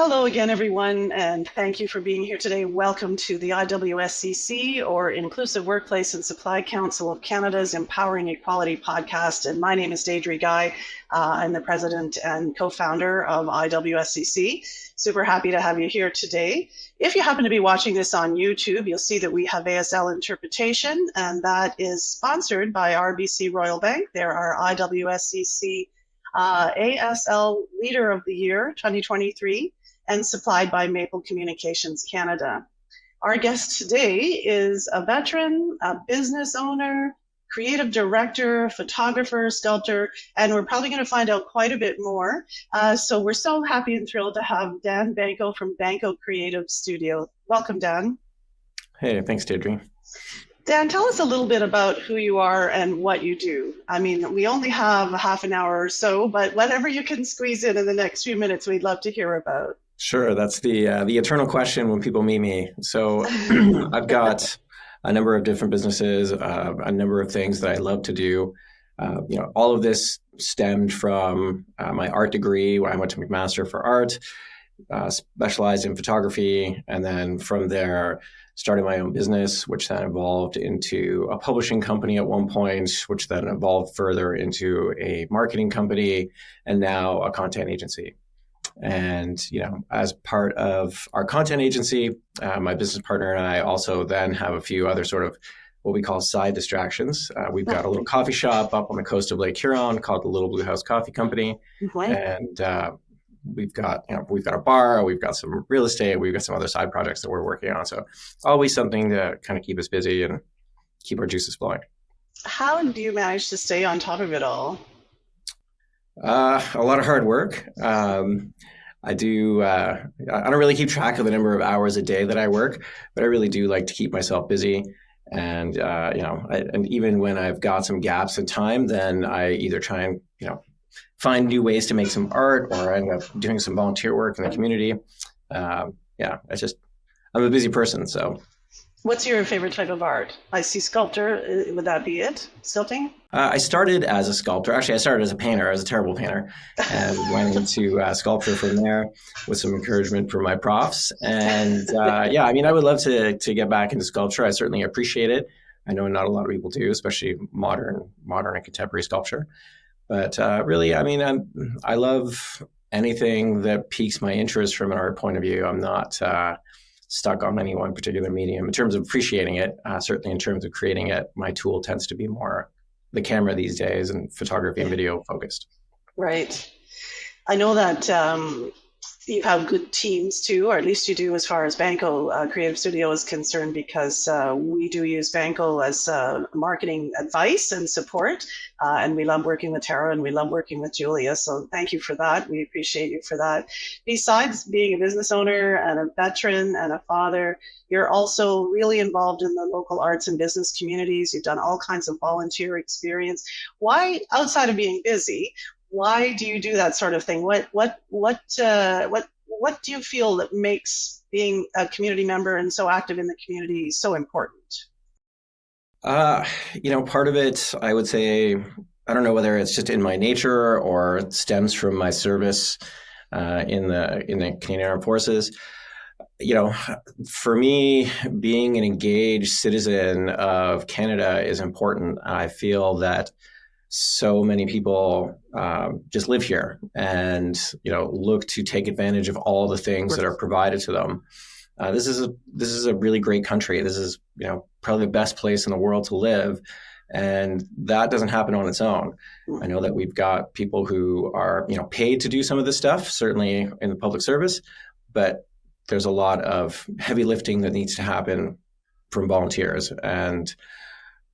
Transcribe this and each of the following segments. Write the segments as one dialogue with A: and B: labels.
A: Hello again, everyone, and thank you for being here today. Welcome to the IWSCC, or Inclusive Workplace and Supply Council of Canada's Empowering Equality podcast. And my name is Deidre Guy. I'm the president and co-founder of IWSCC. Super happy to have you here today. If you happen to be watching this on YouTube, you'll see that we have ASL interpretation, and that is sponsored by RBC Royal Bank. They're our IWSCC ASL Leader of the Year 2023. And supplied by Maple Communications Canada. Our guest today is a veteran, a business owner, creative director, photographer, sculptor, and we're probably going to find out quite a bit more. So we're so happy and thrilled to have Dan Banko from Banko Creative Studio. Welcome, Dan.
B: Hey, thanks, Deidre.
A: Dan, tell us a little bit about who you are and what you do. I mean, we only have a half an hour or so, but whatever you can squeeze in the next few minutes, we'd love to hear about.
B: Sure, that's the eternal question when people meet me. So I've got a number of different businesses, a number of things that I love to do. All of this stemmed from my art degree, where I went to McMaster for art, specialized in photography, and then from there started my own business, which then evolved into a publishing company at one point, which then evolved further into a marketing company, and now a content agency. And, as part of our content agency, my business partner and I also then have a few other sort of what we call side distractions. We've got a little coffee shop up on the coast of Lake Huron called the Little Blue House Coffee Company. And we've got a bar, we've got some real estate, we've got some other side projects that we're working on. So always something to kind of keep us busy and keep our juices flowing.
A: How do you manage to stay on top of it all?
B: A lot of hard work. I don't really keep track of the number of hours a day that I work, but I really do like to keep myself busy. And, and even when I've got some gaps in time, then I either try and, find new ways to make some art, or I end up doing some volunteer work in the community. I'm a busy person, so.
A: What's your favorite type of art? I see sculptor. Would that be it? Sculpting?
B: I started as a sculptor. Actually, I started as a painter. I was a terrible painter, and went into sculpture from there with some encouragement from my profs. And I would love to get back into sculpture. I certainly appreciate it. I know not a lot of people do, especially modern and contemporary sculpture. But I love anything that piques my interest from an art point of view. I'm not stuck on any one particular medium. In terms of appreciating it, certainly in terms of creating it, my tool tends to be more the camera these days and photography and video focused.
A: Right. I know that you have good teams too, or at least you do as far as Banko Creative Studio is concerned, because we do use Banko as marketing advice and support. And we love working with Tara, and we love working with Julia. So thank you for that. We appreciate you for that. Besides being a business owner and a veteran and a father, you're also really involved in the local arts and business communities. You've done all kinds of volunteer experience. Why, outside of being busy, why do you do that sort of thing? What do you feel that makes being a community member and so active in the community so important?
B: Part of it, I would say, I don't know whether it's just in my nature or it stems from my service in the Canadian Armed Forces. For me, being an engaged citizen of Canada is important. I feel that so many people just live here and look to take advantage of all the things that are provided to them. This is a really great country. This is probably the best place in the world to live, and that doesn't happen on its own. I know that we've got people who are paid to do some of this stuff, certainly in the public service, but there's a lot of heavy lifting that needs to happen from volunteers. And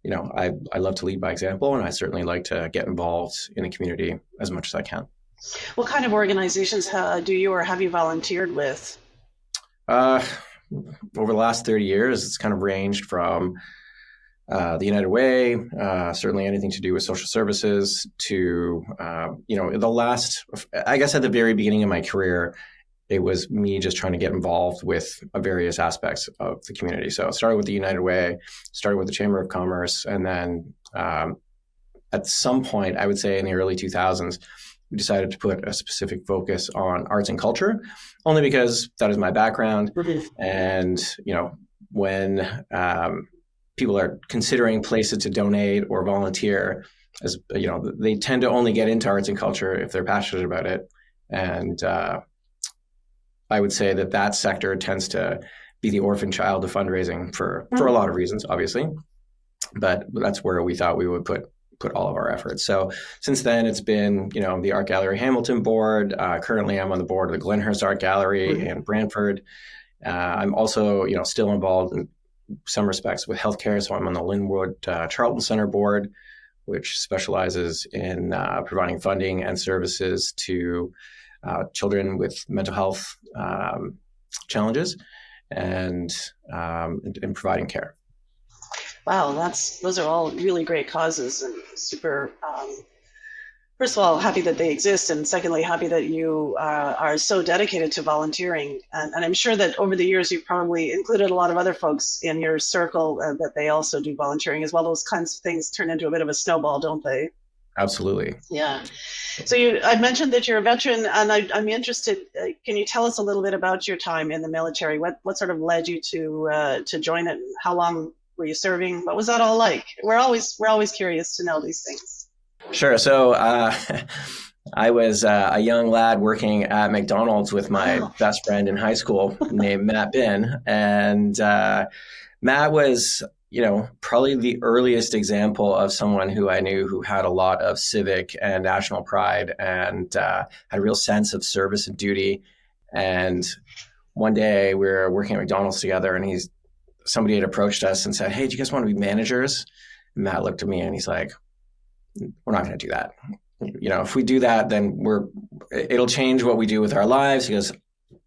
B: I love to lead by example, and I certainly like to get involved in the community as much as I can.
A: What kind of organizations do you or have you volunteered with?
B: Over the last 30 years, it's kind of ranged from the United Way, certainly anything to do with social services, to, I guess at the very beginning of my career, it was me just trying to get involved with various aspects of the community. So it started with the United Way, started with the Chamber of Commerce, and then at some point, I would say in the early 2000s, we decided to put a specific focus on arts and culture, only because that is my background. And, when people are considering places to donate or volunteer, as they tend to only get into arts and culture if they're passionate about it. And I would say that sector tends to be the orphan child of fundraising for a lot of reasons, obviously. But that's where we thought we would put all of our efforts. So since then, it's been, the Art Gallery Hamilton board. Currently, I'm on the board of the Glenhurst Art Gallery in Brantford. I'm also, still involved in some respects with healthcare. So I'm on the Linwood Charlton Center board, which specializes in providing funding and services to children with mental health challenges and providing care.
A: Wow, those are all really great causes, and super. First of all, happy that they exist, and secondly, happy that you are so dedicated to volunteering. And I'm sure that over the years, you've probably included a lot of other folks in your circle that they also do volunteering as well. Those kinds of things turn into a bit of a snowball, don't they?
B: Absolutely.
A: Yeah. So I mentioned that you're a veteran, and I'm interested. Can you tell us a little bit about your time in the military? What sort of led you to join it? How long were you serving? What was that all like? We're always curious to know these things.
B: Sure. So I was a young lad working at McDonald's with my best friend in high school named Matt Bin. And Matt was, probably the earliest example of someone who I knew who had a lot of civic and national pride and had a real sense of service and duty. And one day we were working at McDonald's together, and somebody had approached us and said, "Hey, do you guys want to be managers?" And Matt looked at me and he's like, "We're not going to do that. If we do that, then it'll change what we do with our lives." He goes,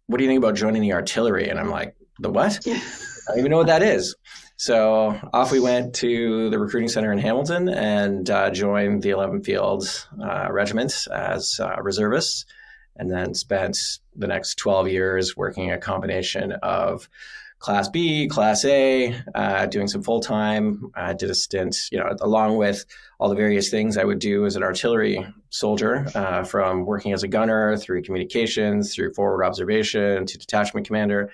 B: "What do you think about joining the artillery?" And I'm like, "The what?" I don't even know what that is. So off we went to the recruiting center in Hamilton and joined the 11 Fields Regiment as reservists, and then spent the next 12 years working a combination of Class B, Class A, doing some full-time. I did a stint, along with all the various things I would do as an artillery soldier, from working as a gunner through communications, through forward observation to detachment commander.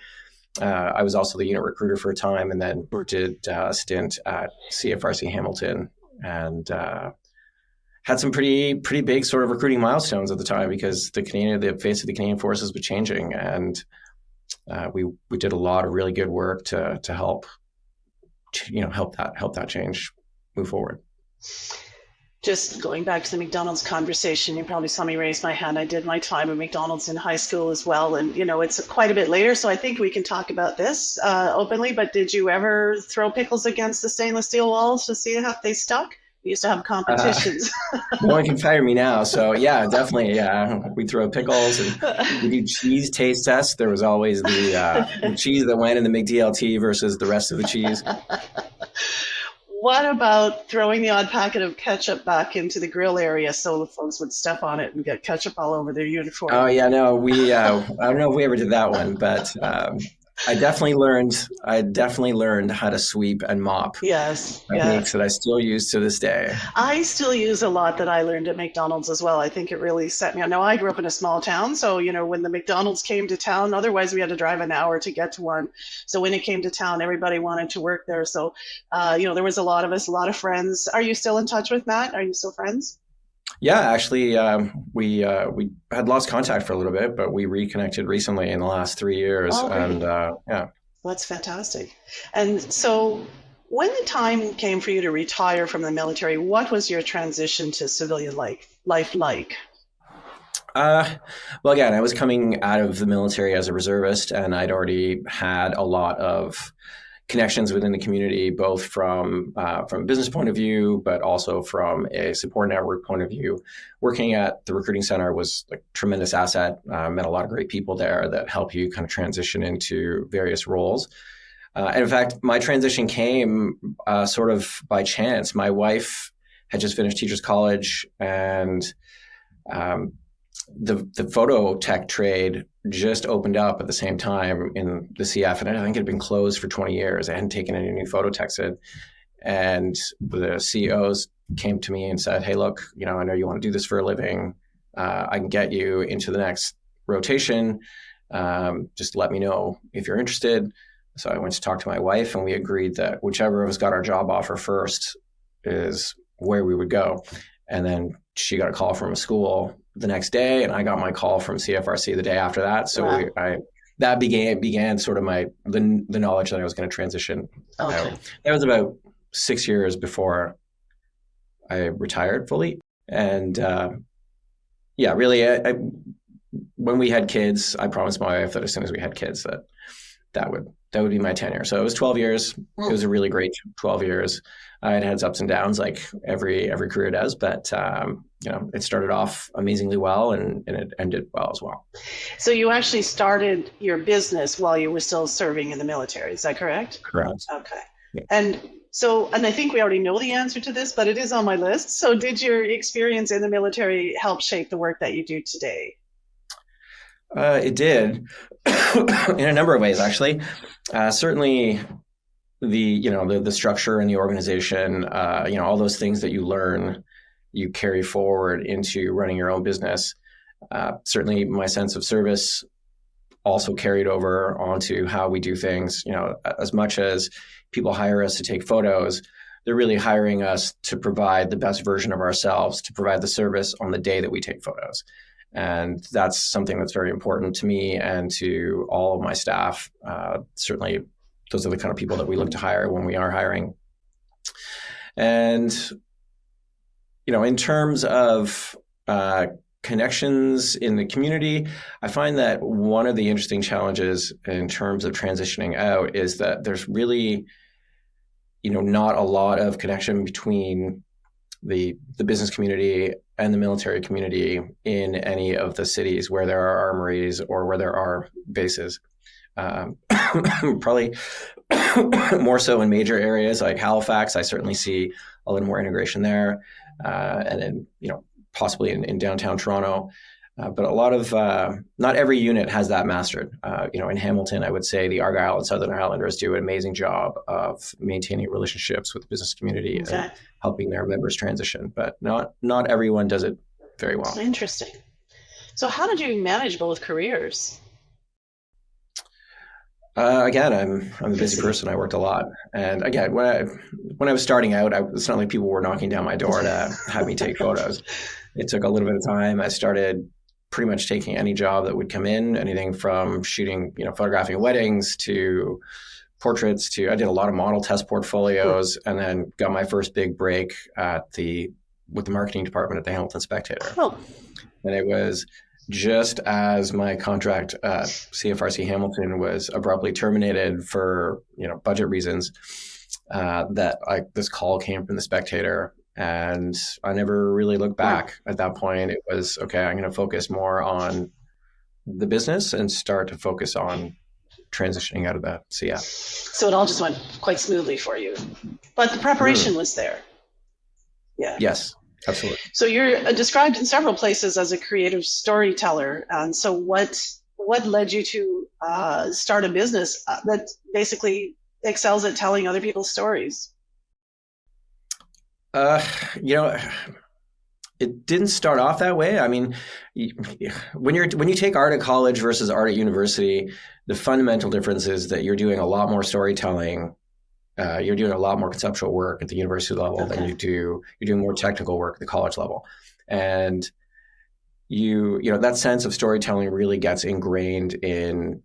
B: I was also the unit recruiter for a time, and then did a stint at CFRC Hamilton, and had some pretty big sort of recruiting milestones at the time, because the face of the Canadian Forces was changing, and we did a lot of really good work to help that change move forward.
A: Just going back to the McDonald's conversation, you probably saw me raise my hand. I did my time at McDonald's in high school as well, and it's quite a bit later, so I think we can talk about this openly. But did you ever throw pickles against the stainless steel walls to see if they stuck? We used to have competitions.
B: No one can fire me now. So yeah, definitely. Yeah, we throw pickles and we do cheese taste tests. There was always the cheese that went in the McDLT versus the rest of the cheese.
A: What about throwing the odd packet of ketchup back into the grill area so the folks would step on it and get ketchup all over their uniform?
B: Oh yeah, no, I don't know if we ever did that one, but I definitely learned how to sweep and mop.
A: Yes.
B: Techniques that I still use to this day.
A: I still use a lot that I learned at McDonald's as well. I think it really set me on. Now, I grew up in a small town, so, when the McDonald's came to town, otherwise we had to drive an hour to get to one. So when it came to town, everybody wanted to work there. So, there was a lot of us, a lot of friends. Are you still in touch with Matt? Are you still friends?
B: Yeah, actually, we had lost contact for a little bit, but we reconnected recently in the last 3 years.
A: Oh,
B: and yeah.
A: Well, that's fantastic. And so when the time came for you to retire from the military, what was your transition to civilian life like?
B: Well, again, I was coming out of the military as a reservist, and I'd already had a lot of connections within the community, both from a business point of view, but also from a support network point of view. Working at the recruiting center was a tremendous asset. Met a lot of great people there that help you kind of transition into various roles. And in fact, my transition came sort of by chance. My wife had just finished teachers college, and the photo tech trade just opened up at the same time in the CF, and I think it had been closed for 20 years. I hadn't taken any new photo techs in, and the CEOs came to me and said, "Hey, look, I know you want to do this for a living. I can get you into the next rotation. Just let me know if you're interested. So I went to talk to my wife, and we agreed that whichever of us got our job offer first is where we would go. And then she got a call from a school the next day, and I got my call from CFRC the day after that. So
A: Wow.
B: that began sort of the knowledge that I was going to transition
A: Okay.
B: out. That was about 6 years before I retired fully. And really, when we had kids, I promised my wife that as soon as we had kids, that would be my tenure. So it was 12 years. It was a really great 12 years. It had its ups and downs, like every career does, but it started off amazingly well, and it ended well as well.
A: So you actually started your business while you were still serving in the military. Is that correct?
B: Correct.
A: Okay.
B: Yeah.
A: And I think we already know the answer to this, but it is on my list. So did your experience in the military help shape the work that you do today?
B: It did in a number of ways, actually. Certainly the structure and the organization, all those things that you learn, you carry forward into running your own business. Certainly my sense of service also carried over onto how we do things. As much as people hire us to take photos, they're really hiring us to provide the best version of ourselves, to provide the service on the day that we take photos. And that's something that's very important to me and to all of my staff. Certainly, those are the kind of people that we look to hire when we are hiring. And, in terms of connections in the community, I find that one of the interesting challenges in terms of transitioning out is that there's really, not a lot of connection between the business community and the military community in any of the cities where there are armories or where there are bases. Probably more so in major areas like Halifax. I certainly see a little more integration there, and then possibly in downtown Toronto. But a lot of not every unit has that mastered. In Hamilton, I would say the Argyle and Southern Highlanders do an amazing job of maintaining relationships with the business community and helping their members transition. But not everyone does it very well.
A: Interesting. So how did you manage both careers?
B: Again, I'm a busy person. I worked a lot, and again, when I was starting out, it's not like people were knocking down my door to have me take photos. It took a little bit of time. I started pretty much taking any job that would come in, anything from shooting, photographing weddings to portraits to, I did a lot of model test portfolios, and then got my first big break with the marketing department at the Hamilton Spectator.
A: Oh.
B: And it was just as my contract at CFRC Hamilton was abruptly terminated for, budget reasons, that this call came from the Spectator. And I never really looked back. At that point, it was, okay, I'm going to focus more on the business and start to focus on transitioning out of that. So, yeah.
A: So it all just went quite smoothly for you. But the preparation was there. Yeah.
B: Yes, absolutely.
A: So you're described in several places as a creative storyteller. And so what led you to start a business that basically excels at telling other people's stories?
B: It didn't start off that way. I mean, when you take art at college versus art at university, the fundamental difference is that you're doing a lot more storytelling. You're doing a lot more conceptual work at the university level than you're doing more technical work at the college level. And that sense of storytelling really gets ingrained in,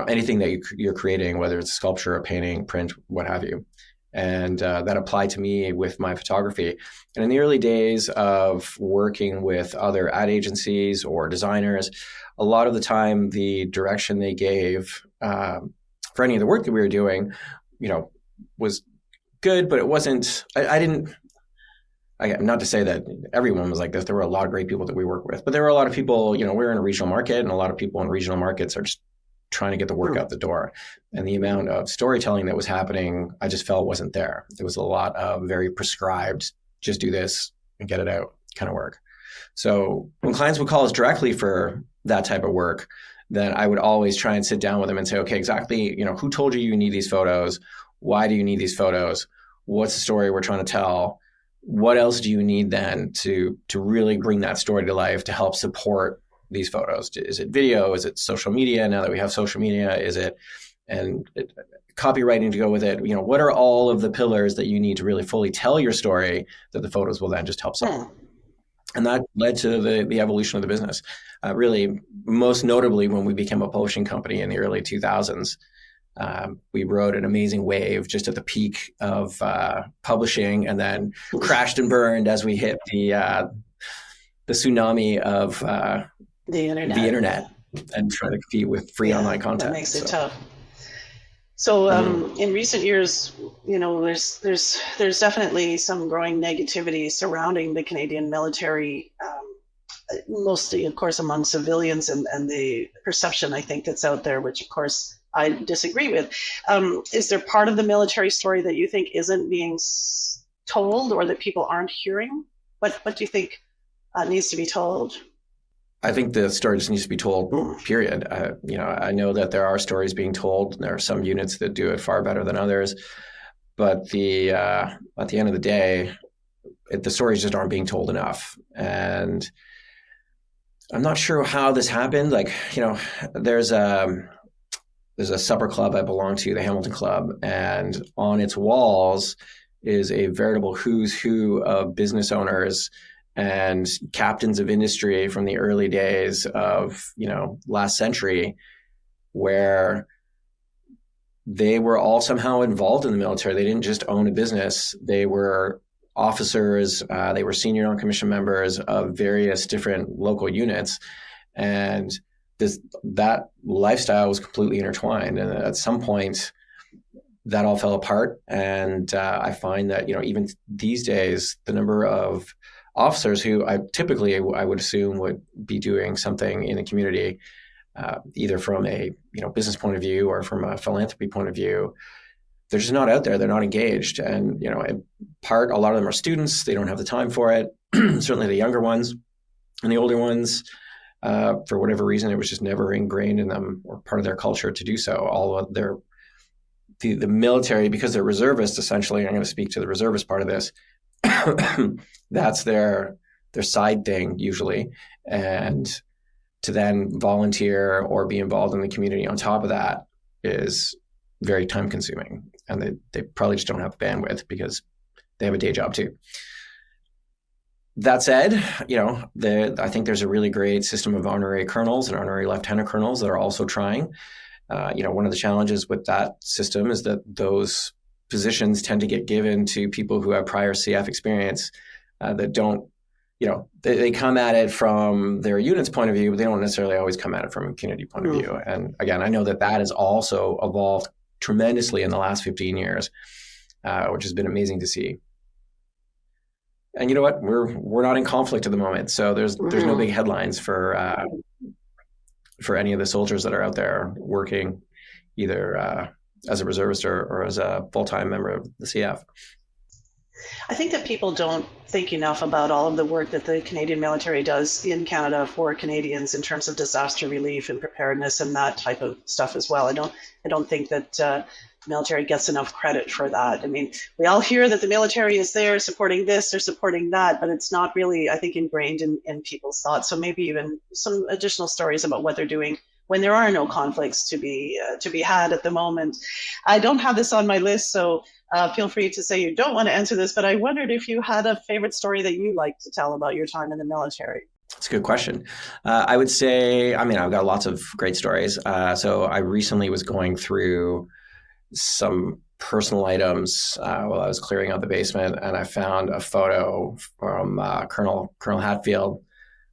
B: anything that you're creating, whether it's sculpture, a painting, print, what have you. And that applied to me with my photography. And in the early days of working with other ad agencies or designers, a lot of the time the direction they gave for any of the work that we were doing, was good, but it wasn't, not to say that everyone was like this. There were a lot of great people that we work with, but there were a lot of people, we're in a regional market, and a lot of people in regional markets are just trying to get the work out the door. And the amount of storytelling that was happening, I just felt wasn't there. There was a lot of very prescribed, just do this and get it out kind of work. So when clients would call us directly for that type of work, then I would always try and sit down with them and say, okay, exactly, who told you need these photos? Why do you need these photos? What's the story we're trying to tell? what else do you need then to really bring that story to life to help support these photos? Is it video? Is it social media? Now that we have social media, is it copywriting to go with it? What are all of the pillars that you need to really fully tell your story that the photos will then just help support? And that led to the evolution of the business. Really, most notably when we became a publishing company in the early 2000s. We rode an amazing wave just at the peak of publishing, and then crashed and burned as we hit the tsunami of
A: the internet
B: and trying to compete with free online content.
A: That makes it tough. So in recent years, there's definitely some growing negativity surrounding the Canadian military, mostly, of course, among civilians, and the perception, I think, that's out there, which, of course, I disagree with. Is there part of the military story that you think isn't being told, or that people aren't hearing? What do you think needs to be told?
B: I think the story just needs to be told, period. I know that there are stories being told. There are some units that do it far better than others. But at the end of the day, the stories just aren't being told enough. And I'm not sure how this happened. There's a supper club I belong to, the Hamilton Club, and on its walls is a veritable who's who of business owners and captains of industry from the early days of, last century, where they were all somehow involved in the military. They didn't just own a business. They were officers, they were senior non-commissioned members of various different local units. And that lifestyle was completely intertwined. And at some point, that all fell apart. And I find that, even these days, the number of officers who I would assume would be doing something in the community, either from a business point of view or from a philanthropy point of view, they're just not out there. They're not engaged. And in part, a lot of them are students. They don't have the time for it. Certainly the younger ones, and the older ones, for whatever reason, it was just never ingrained in them or part of their culture to do so. All of the military, because they're reservists, essentially, I'm going to speak to the reservist part of this. That's their side thing usually, and to then volunteer or be involved in the community on top of that is very time consuming, and they probably just don't have the bandwidth because they have a day job too. That said, I think there's a really great system of honorary colonels and honorary lieutenant colonels that are also trying. One of the challenges with that system is that those positions tend to get given to people who have prior CF experience that don't, they come at it from their unit's point of view, but they don't necessarily always come at it from a community point of view. And again, I know that has also evolved tremendously in the last 15 years, which has been amazing to see. And you know what? We're not in conflict at the moment, so there's no big headlines for any of the soldiers that are out there working, either as a reservist or as a full-time member of the CF.
A: I think that people don't think enough about all of the work that the Canadian military does in Canada for Canadians in terms of disaster relief and preparedness and that type of stuff as well. I don't think that the military gets enough credit for that. I mean, we all hear that the military is there supporting this or supporting that, but it's not really, I think, ingrained in people's thoughts. So maybe even some additional stories about what they're doing when there are no conflicts to be had at the moment. I don't have this on my list, so feel free to say you don't want to answer this, but I wondered if you had a favorite story that you like to tell about your time in the military.
B: That's a good question. I would say, I've got lots of great stories. So I recently was going through some personal items while I was clearing out the basement, and I found a photo from Colonel Hatfield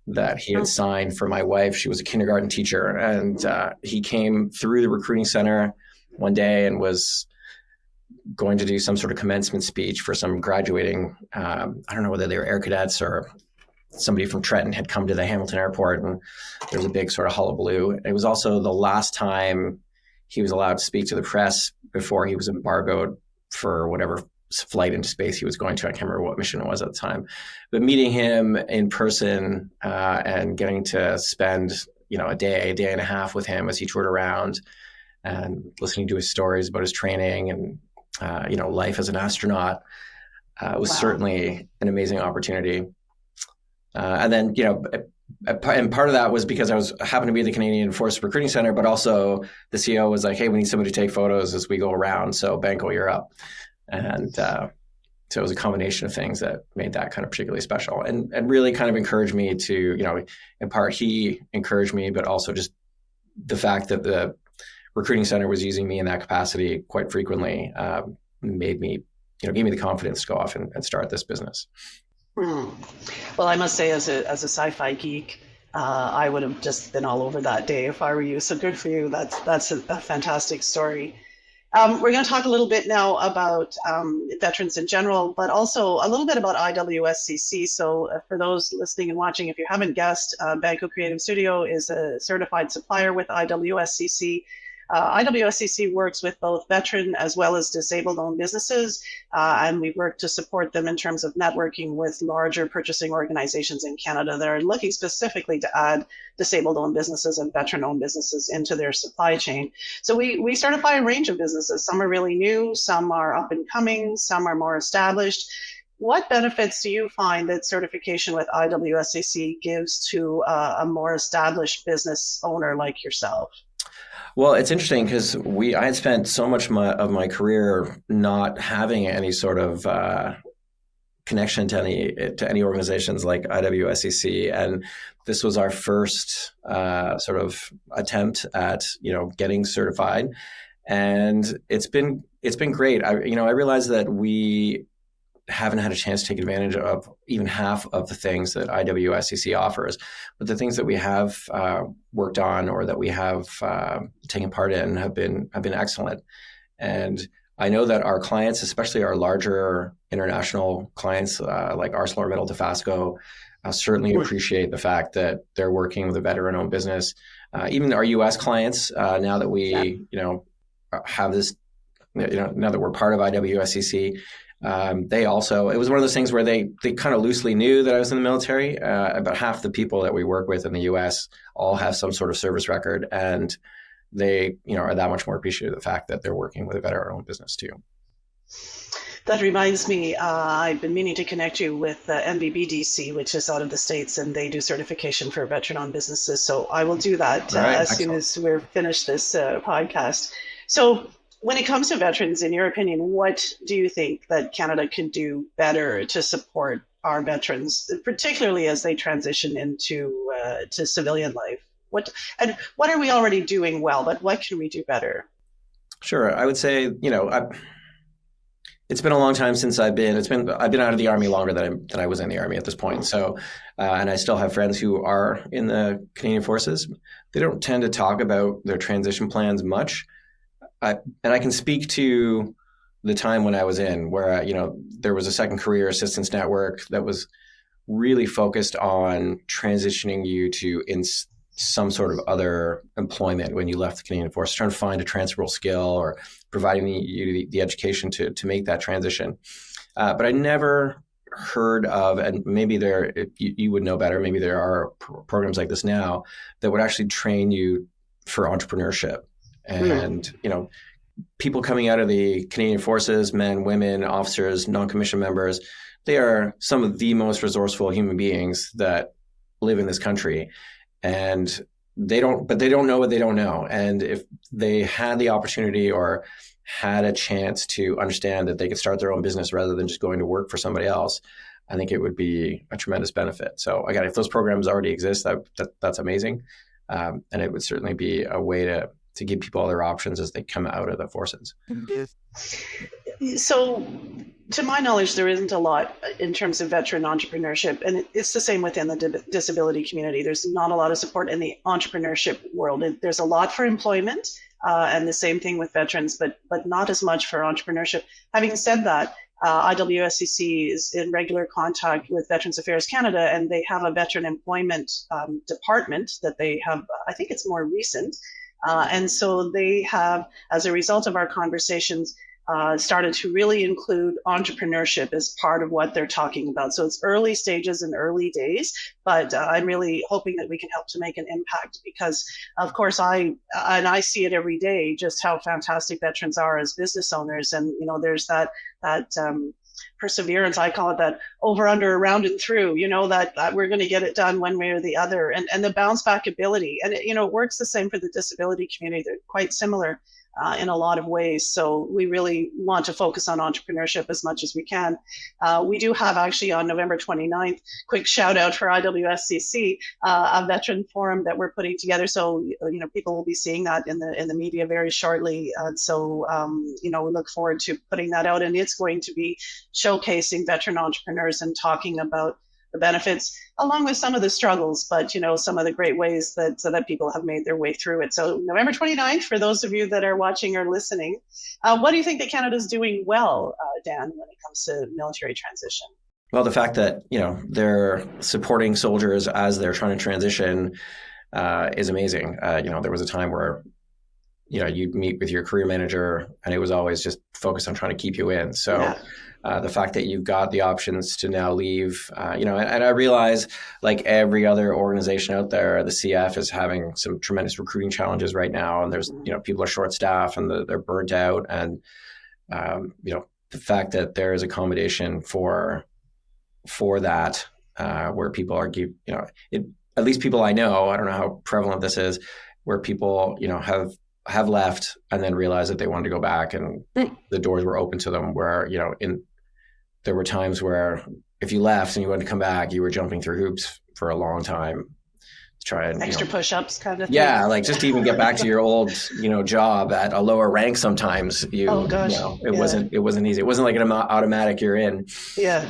B: that he had signed for my wife. She was a kindergarten teacher, and he came through the recruiting center one day and was going to do some sort of commencement speech for some graduating, I don't know whether they were air cadets or somebody from Trenton had come to the Hamilton airport, and there was a big sort of hullabaloo. It was also the last time he was allowed to speak to the press before he was embargoed for whatever flight into space he was going to. I can't remember what mission it was at the time, but meeting him in person and getting to spend, a day and a half with him as he toured around and listening to his stories about his training and, life as an astronaut was
A: Wow.
B: certainly an amazing opportunity. And then, and part of that was because happened to be at the Canadian Forces Recruiting Center, but also the CEO was like, "Hey, we need somebody to take photos as we go around. So Banko, you're up." And so it was a combination of things that made that kind of particularly special, and really kind of encouraged me to, in part he encouraged me, but also just the fact that the recruiting center was using me in that capacity quite frequently made me, gave me the confidence to go off and start this business.
A: Hmm. Well, I must say, as a sci-fi geek, I would have just been all over that day if I were you. So good for you. That's a fantastic story. We're going to talk a little bit now about veterans in general, but also a little bit about IWSCC. So, for those listening and watching, if you haven't guessed, Banko Creative Studio is a certified supplier with IWSCC. IWSCC works with both veteran as well as disabled owned businesses, and we work to support them in terms of networking with larger purchasing organizations in Canada that are looking specifically to add disabled owned businesses and veteran owned businesses into their supply chain. So we certify a range of businesses. Some are really new, some are up and coming, some are more established. What benefits do you find that certification with IWSCC gives to a more established business owner like yourself?
B: Well, it's interesting because I had spent so much of my career not having any sort of connection to any organizations like IWSCC, and this was our first sort of attempt at getting certified, and it's been great. I realized that we haven't had a chance to take advantage of even half of the things that IWSCC offers. But the things that we have worked on or that we have taken part in have been excellent. And I know that our clients, especially our larger international clients like ArcelorMittal, Dofasco, certainly appreciate the fact that they're working with a veteran-owned business. Even our U.S. clients, now that we have this, now that we're part of IWSCC, they also, it was one of those things where they kind of loosely knew that I was in the military. About half the people that we work with in the U.S. all have some sort of service record, and they, are that much more appreciative of the fact that they're working with a veteran-owned business too.
A: That reminds me, I've been meaning to connect you with MBBDC, which is out of the States, and they do certification for veteran-owned businesses. So I will do that as soon as we're finished this podcast. So when it comes to veterans, in your opinion, what do you think that Canada can do better to support our veterans, particularly as they transition into to civilian life? What are we already doing well, but what can we do better?
B: Sure, I would say it's been a long time since I've been out of the Army longer than I was in the Army at this point. So, and I still have friends who are in the Canadian Forces. They don't tend to talk about their transition plans much. And I can speak to the time when I was in, where there was a second career assistance network that was really focused on transitioning you to some sort of other employment when you left the Canadian Forces, trying to find a transferable skill or providing you the education to make that transition. But I never heard of, and maybe you would know better, maybe there are programs like this now that would actually train you for entrepreneurship. And, people coming out of the Canadian Forces, men, women, officers, non-commissioned members, they are some of the most resourceful human beings that live in this country. And they don't know what they don't know. And if they had the opportunity or had a chance to understand that they could start their own business rather than just going to work for somebody else, I think it would be a tremendous benefit. So again, if those programs already exist, that's amazing. And it would certainly be a way to give people other options as they come out of the forces.
A: So, to my knowledge, there isn't a lot in terms of veteran entrepreneurship, and it's the same within the disability community. There's not a lot of support in the entrepreneurship world. There's a lot for employment, and the same thing with veterans, but not as much for entrepreneurship. Having said that, IWSCC is in regular contact with Veterans Affairs Canada, and they have a veteran employment department that they have. I think it's more recent. And so they have, as a result of our conversations, started to really include entrepreneurship as part of what they're talking about. So it's early stages and early days, but I'm really hoping that we can help to make an impact because, of course, I see it every day, just how fantastic veterans are as business owners. And, there's that perseverance. I call it that over, under, around, and through, that we're going to get it done one way or the other, and the bounce back ability. And it works the same for the disability community. They're quite similar in a lot of ways. So we really want to focus on entrepreneurship as much as we can. We do have actually on November 29th, quick shout out for IWSCC, a veteran forum that we're putting together. So, people will be seeing that in the media very shortly. So, we look forward to putting that out, and it's going to be showcasing veteran entrepreneurs and talking about the benefits, along with some of the struggles, but some of the great ways that people have made their way through it. So November 29th, for those of you that are watching or listening, what do you think that Canada's doing well, Dan, when it comes to military transition?
B: Well, the fact that they're supporting soldiers as they're trying to transition is amazing. There was a time where you'd meet with your career manager, and it was always just focused on trying to keep you in. So. Yeah. The fact that you've got the options to now leave, and I realize, like every other organization out there, the CF is having some tremendous recruiting challenges right now, and there's, people are short-staffed and they're burnt out, and the fact that there is accommodation for that, where people are, at least people I know, I don't know how prevalent this is, where people, have left and then realized that they wanted to go back, and the doors were open to them, where, there were times where if you left and you wanted to come back, you were jumping through hoops for a long time to try and
A: extra push-ups kind of thing.
B: Yeah, like just to even get back to your old, job at a lower rank. Sometimes it wasn't easy. It wasn't like an automatic you're in.
A: Yeah.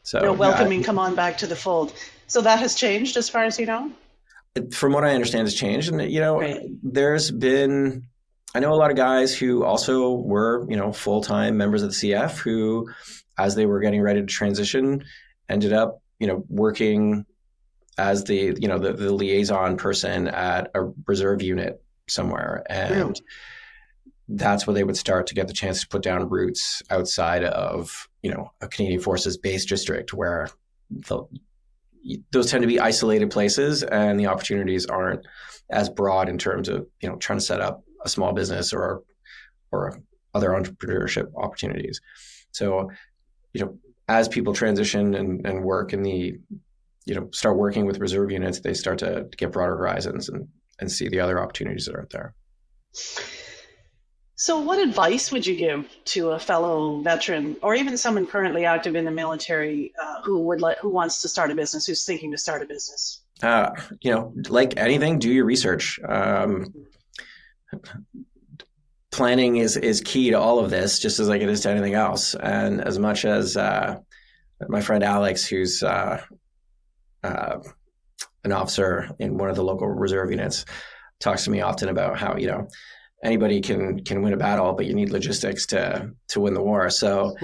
A: So welcoming, come on back to the fold. So that has changed as far as you know?
B: From what I understand, it's changed, and
A: Right.
B: There's been. I know a lot of guys who also were, full-time members of the CF who, as they were getting ready to transition, ended up, working as the liaison person at a reserve unit somewhere. And that's where they would start to get the chance to put down roots outside of, a Canadian Forces base district, where those tend to be isolated places and the opportunities aren't as broad in terms of, trying to set up a small business or other entrepreneurship opportunities. So, as people transition and work in the, start working with reserve units, they start to get broader horizons and see the other opportunities that are out there.
A: So what advice would you give to a fellow veteran, or even someone currently active in the military who wants to start a business, who's thinking to start a business?
B: Like anything, do your research. Planning is key to all of this, just as like it is to anything else. And as much as my friend Alex, who's an officer in one of the local reserve units, talks to me often about how anybody can win a battle, but you need logistics to win the war. So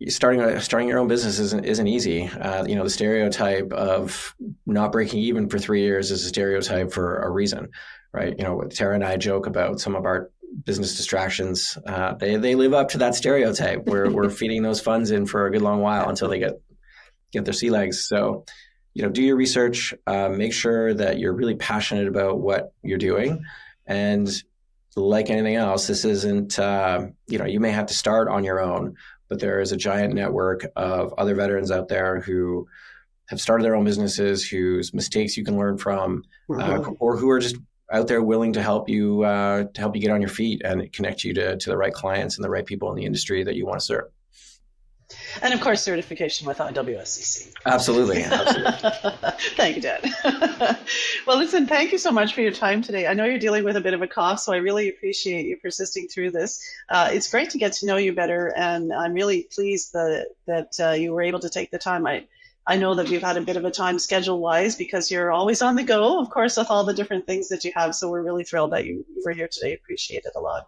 B: starting your own business isn't easy. The stereotype of not breaking even for 3 years is a stereotype for a reason, right? Tara and I joke about some of our business distractions. They live up to that stereotype. We're feeding those funds in for a good long while until they get their sea legs. So, do your research. Make sure that you're really passionate about what you're doing, and like anything else, this isn't. You may have to start on your own. But there is a giant network of other veterans out there who have started their own businesses, whose mistakes you can learn from, or who are just out there willing to help you get on your feet and connect you to the right clients and the right people in the industry that you want to serve.
A: And of course, certification with IWSCC.
B: Absolutely.
A: Thank you, Dan. Well, listen, thank you so much for your time today. I know you're dealing with a bit of a cough, so I really appreciate you persisting through this. It's great to get to know you better, and I'm really pleased that you were able to take the time. I know that we've had a bit of a time schedule-wise because you're always on the go, of course, with all the different things that you have. So we're really thrilled that you were here today. Appreciate it a lot.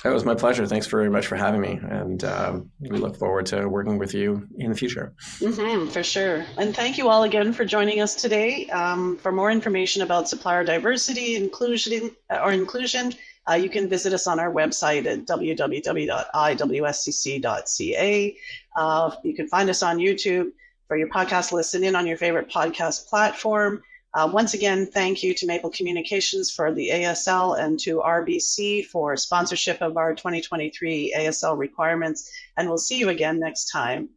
B: It was my pleasure. Thanks very much for having me. And we look forward to working with you in the future.
A: For sure. And thank you all again for joining us today. For more information about supplier diversity, inclusion, you can visit us on our website at www.iwscc.ca. You can find us on YouTube for your podcast listen in on your favorite podcast platform. Once again, thank you to Maple Communications for the ASL and to RBC for sponsorship of our 2023 ASL requirements. And we'll see you again next time.